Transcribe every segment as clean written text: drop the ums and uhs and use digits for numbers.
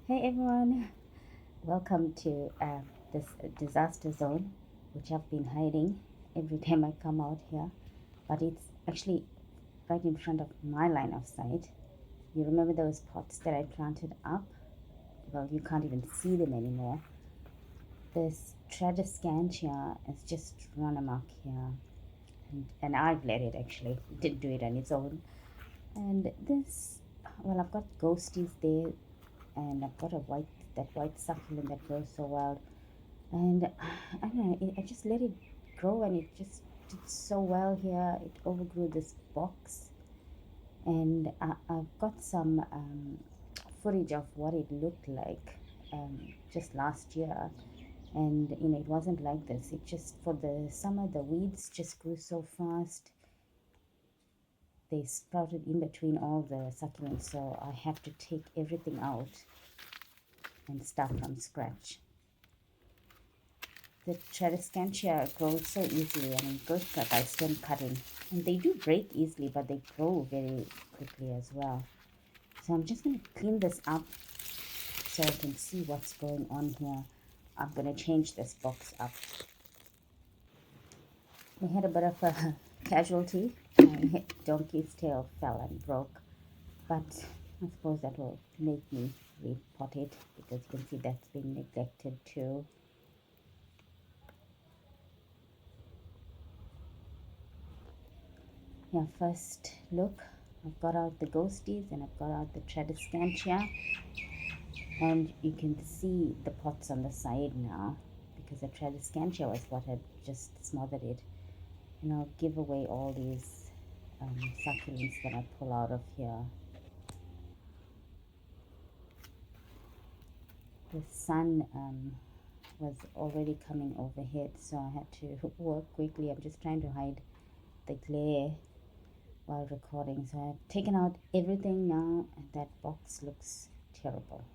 Hey everyone, welcome to this disaster zone, which I've been hiding every time I come out here. But it's actually right in front of my line of sight. You remember those pots that I planted up? Well, you can't even see them anymore. This Tradescantia has just run amok here, and I've let it actually. It didn't do it on its own. And this, well, I've got ghosties there, and I've got that white succulent that grows so well. And I don't know, I just let it grow and it just did so well here. It overgrew this box, and I've got some footage of what it looked like just last year. And it wasn't like this. It just, for the summer, the weeds just grew so fast. They sprouted in between all the succulents, so I have to take everything out and start from scratch. The Tradescantia grows so easily. I mean, good by stem cutting. And they do break easily, but they grow very quickly as well. So I'm just going to clean this up so I can see what's going on here. I'm going to change this box up. We had a bit of a casualty. My donkey's tail fell and broke. But I suppose that will make me repot it because you can see that's being neglected too. Yeah, first look, I've got out the ghosties and I've got out the Tradescantia, and you can see the pots on the side now because the Tradescantia was what had just smothered it. And I'll give away all these succulents that I pull out of here. The sun was already coming overhead, so I had to work quickly. I'm just trying to hide the glare while recording. So I've taken out everything now, and that box looks terrible.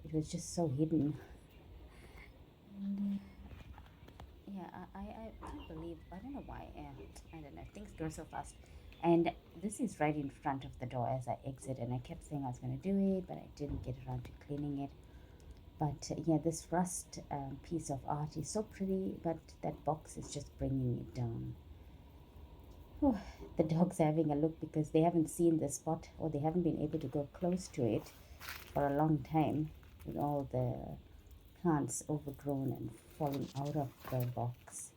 It was just so hidden. And yeah, I can't believe, I don't know why, I don't know, things grow so fast. And this is right in front of the door as I exit, and I kept saying I was going to do it, but I didn't get around to cleaning it. But yeah, this rust piece of art is so pretty, but that box is just bringing it down. Oh, the dogs are having a look because they haven't seen the spot, or they haven't been able to go close to it for a long time with all the plants overgrown and falling out of the box.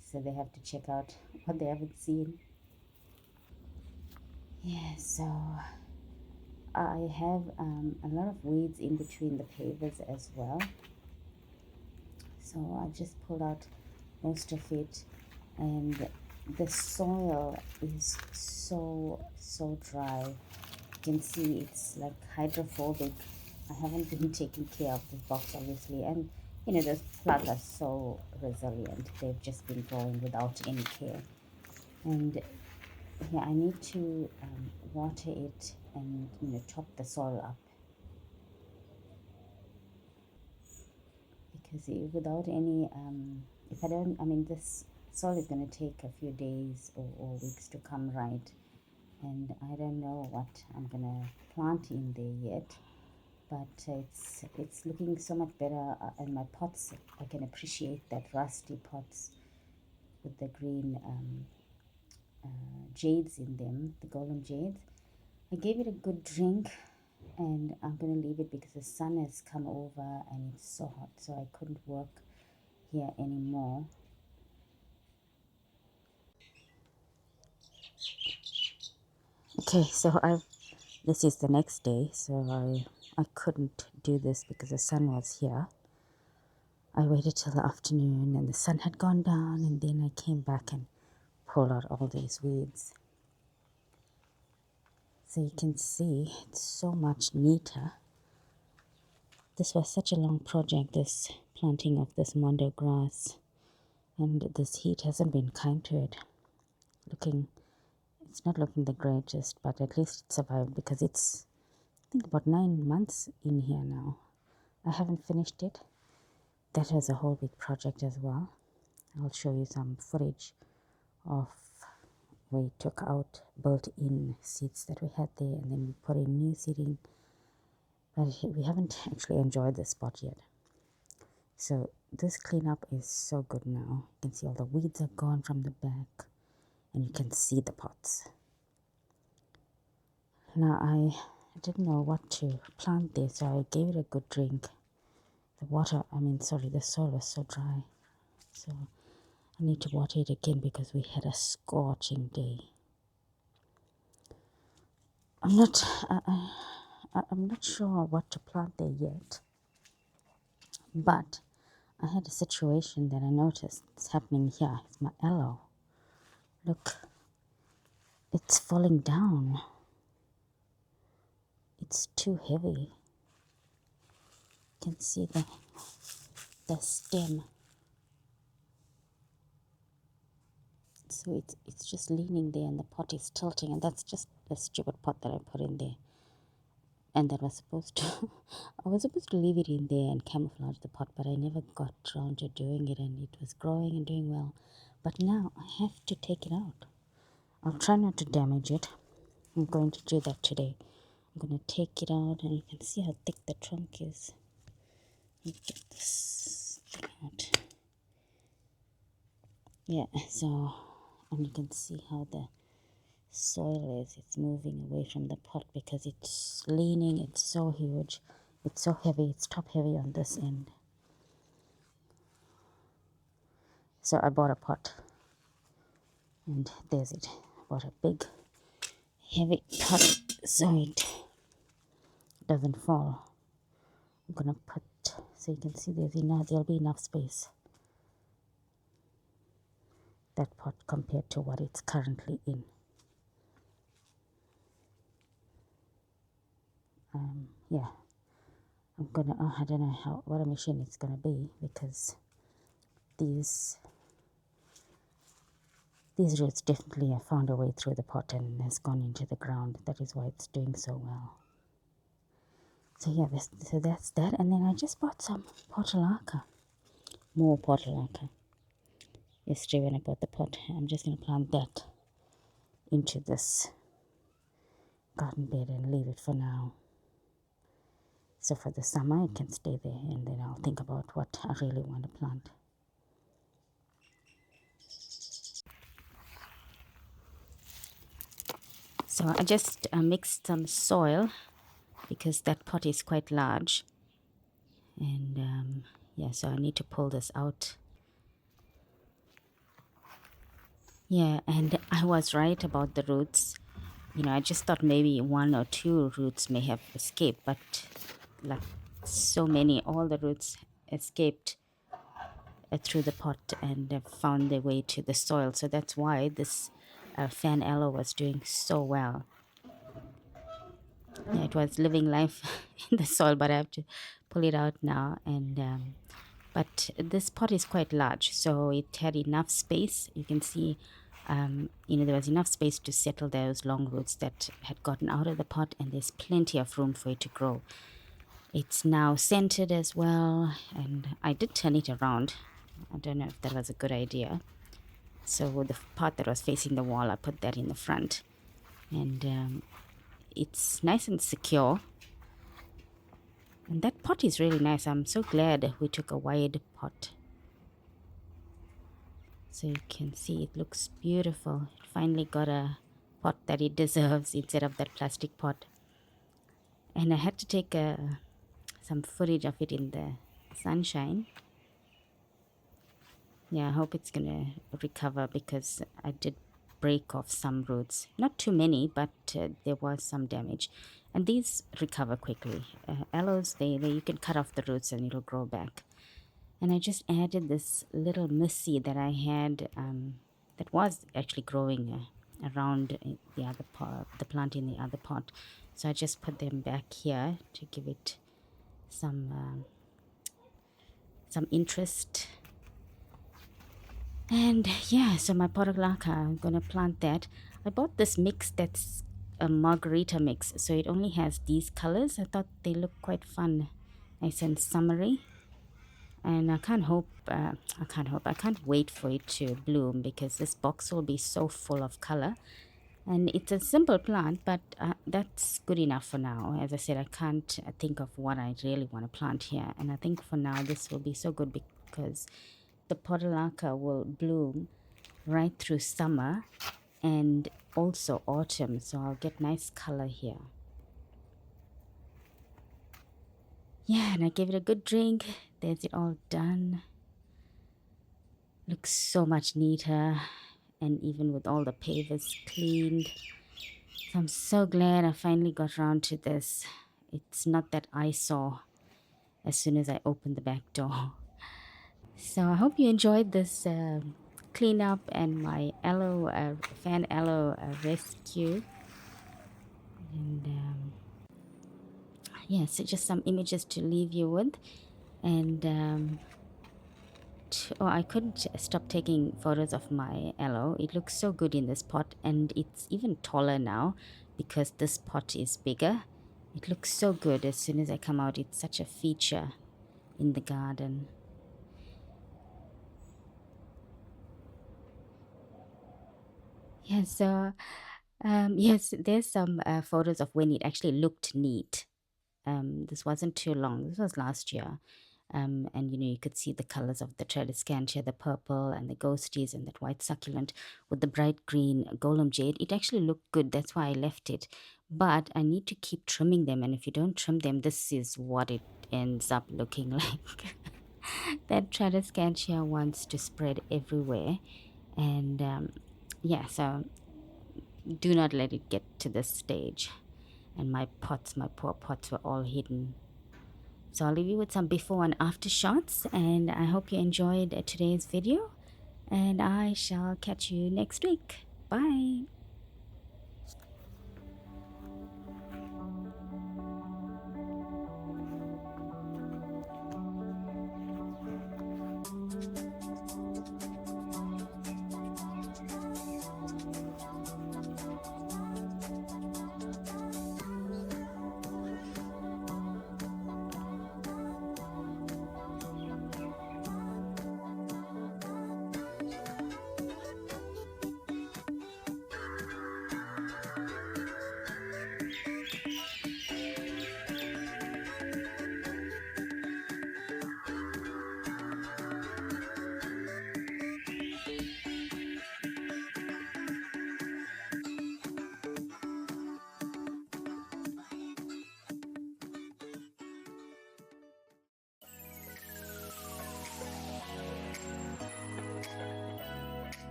So they have to check out what they haven't seen. Yeah, so I have a lot of weeds in between the pavers as well. So I just pulled out most of it, and the soil is so dry. You can see it's like hydrophobic. I haven't been taking care of this box obviously, and those plants are so resilient. They've just been growing without any care. And yeah, I need to water it and top the soil up, because without any if I don't, I mean, this soil is going to take a few days or weeks to come right, and I don't know what I'm gonna plant in there yet, but it's looking so much better. And my pots, I can appreciate that rusty pots with the green jades in them, the golden jades. I gave it a good drink, and I'm gonna leave it because the sun has come over and it's so hot, so I couldn't work here anymore. Okay, so this is the next day, so I couldn't do this because the sun was here. I waited till the afternoon and the sun had gone down, and then I came back and pulled out all these weeds. So you can see it's so much neater. This was such a long project, this planting of this mondo grass, and this heat hasn't been kind to it. It's not looking the greatest, but at least it survived because it's, I think, about 9 months in here now. I haven't finished it. That was a whole big project as well. I'll show you some footage of we took out built-in seats that we had there, and then we put in new seating. but we haven't actually enjoyed this spot yet. So this cleanup is so good now. You can see all the weeds are gone from the back, and you can see the pots. Now I didn't know what to plant there, so I gave it a good drink. The soil was so dry. So I need to water it again because we had a scorching day. I'm not sure what to plant there yet, but I had a situation that I noticed it's happening here. It's my aloe. Look, it's falling down. It's too heavy. You can see the stem. So it's just leaning there and the pot is tilting, and that's just a stupid pot that I put in there. And that was supposed to, I was supposed to leave it in there and camouflage the pot, but I never got around to doing it, and it was growing and doing well. But now I have to take it out. I'll try not to damage it. I'm going to do that today. I'm going to take it out, and you can see how thick the trunk is. Let me get this thing out. Yeah, so, and you can see how the soil is. It's moving away from the pot because it's leaning. It's so huge. It's so heavy. It's top heavy on this end. So I bought a pot, and there's it. I bought a big, heavy pot so it doesn't fall. I'm gonna put, so you can see there'll be enough space. That pot compared to what it's currently in. Yeah, I'm gonna, I don't know what a machine it's gonna be, because these roots definitely have found a way through the pot and has gone into the ground. That is why it's doing so well. So yeah, so that's that. And then I just bought some portulaca, more portulaca. Yesterday when I bought the pot, I'm just gonna plant that into this garden bed and leave it for now. So for the summer it can stay there, and then I'll think about what I really want to plant. So I just mixed some soil because that pot is quite large, and yeah, so I need to pull this out. Yeah, and I was right about the roots. I just thought maybe one or two roots may have escaped, but like so many, all the roots escaped through the pot and found their way to the soil. So that's why this fan aloe was doing so well. Yeah, it was living life in the soil, but I have to pull it out now. And but this pot is quite large, so it had enough space. You can see, there was enough space to settle those long roots that had gotten out of the pot, and there's plenty of room for it to grow. It's now centered as well, and I did turn it around. I don't know if that was a good idea. So the part that was facing the wall, I put that in the front, and it's nice and secure. And that pot is really nice. I'm so glad we took a wide pot. So you can see it looks beautiful. It finally got a pot that it deserves instead of that plastic pot. And I had to take some footage of it in the sunshine. Yeah, I hope it's gonna recover because I did break off some roots. Not too many, but there was some damage. And these recover quickly. Aloes, you can cut off the roots and it'll grow back. And I just added this little missy that I had that was actually growing around the other pot, the plant in the other pot. So I just put them back here to give it some interest. And yeah, so my portulaca, I'm gonna plant that. I bought this mix that's a margarita mix, so it only has these colors. I thought they look quite fun, nice and summery. And I can't wait for it to bloom because this box will be so full of color. And it's a simple plant, but that's good enough for now. As I said, I can't think of what I really want to plant here. And I think for now, this will be so good because the portulaca will bloom right through summer and also autumn. So I'll get nice color here. Yeah, and I gave it a good drink. There's it all done. Looks so much neater. And even with all the pavers cleaned. So I'm so glad I finally got around to this. It's not that eyesore as soon as I opened the back door. So I hope you enjoyed this cleanup and my aloe, fan aloe rescue. And yeah, so just some images to leave you with. And I couldn't stop taking photos of my aloe. It looks so good in this pot, and it's even taller now because this pot is bigger. It looks so good as soon as I come out. It's such a feature in the garden. Yes, yes, there's some photos of when it actually looked neat. This wasn't too long. This was last year. And you could see the colors of the Tradescantia, the purple and the ghosties and that white succulent with the bright green golem jade. It actually looked good. That's why I left it. But I need to keep trimming them. And if you don't trim them, this is what it ends up looking like. That Tradescantia wants to spread everywhere. And yeah, so do not let it get to this stage. And my poor pots were all hidden. So I'll leave you with some before and after shots, and I hope you enjoyed today's video, and I shall catch you next week. Bye.